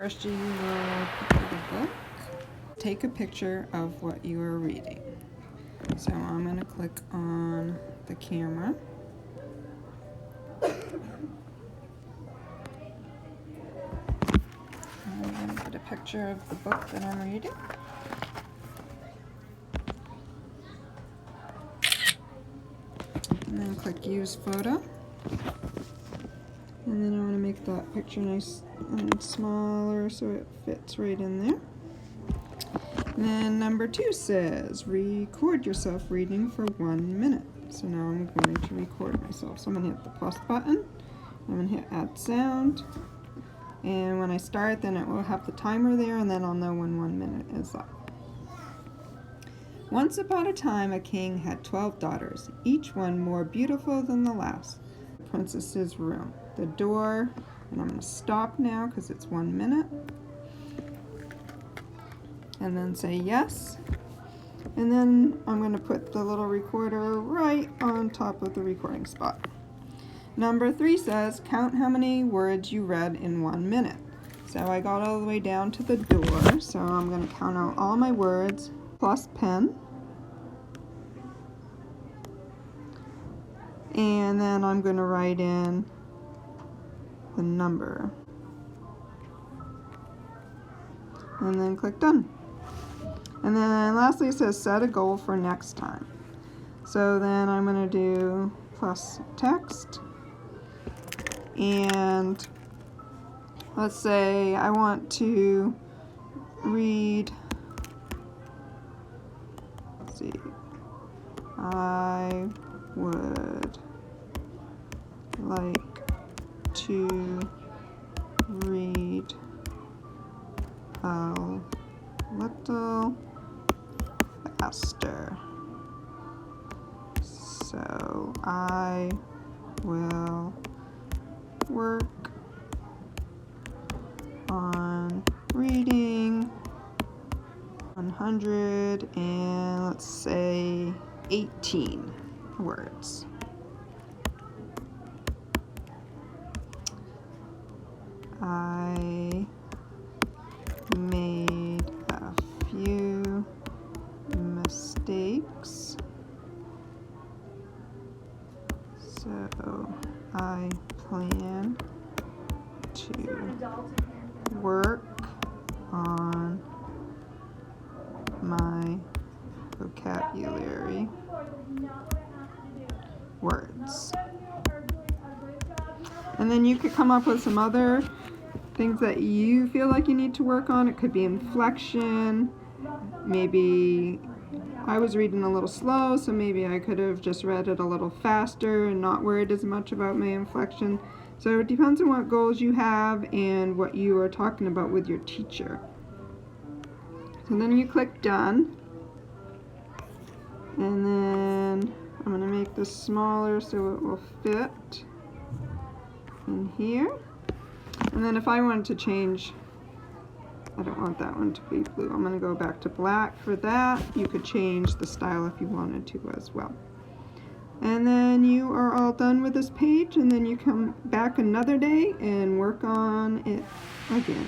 First, you will pick up the book, take a picture of what you are reading. So I'm going to click on the camera. I'm going to put a picture of the book that I'm reading. And then click Use Photo. And then I want to make that picture nice and smaller so it fits right in there. And then number 2 says, record yourself reading for 1 minute. So now I'm going to record myself. So I'm going to hit the plus button. I'm going to hit add sound. And when I start, then it will have the timer there, and then I'll know when 1 minute is up. Once upon a time, a king had 12 daughters, each one more beautiful than the last. The princess's room. The door, and I'm going to stop now because it's 1 minute. And then say yes. And then I'm going to put the little recorder right on top of the recording spot. Number 3 says, count how many words you read in 1 minute. So I got all the way down to the door, so I'm going to count out all my words plus pen. And then I'm going to write in the number. And then click done. And then lastly it says set a goal for next time. So then I'm going to do plus text. And let's say I want to read, let's see, I would like to read a little faster. So I will work on reading 100 and let's say 18 words. I made a few mistakes, so I plan to work on my vocabulary words. And then you could come up with some other things that you feel like you need to work on. It could be inflection. Maybe I was reading a little slow, so maybe I could have just read it a little faster and not worried as much about my inflection. So it depends on what goals you have and what you are talking about with your teacher. So then you click done. And then I'm going to make this smaller so it will fit in here. And then if I wanted to change, I don't want that one to be blue. I'm going to go back to black for that. You could change the style if you wanted to as well. And then you are all done with this page, and then you come back another day and work on it again.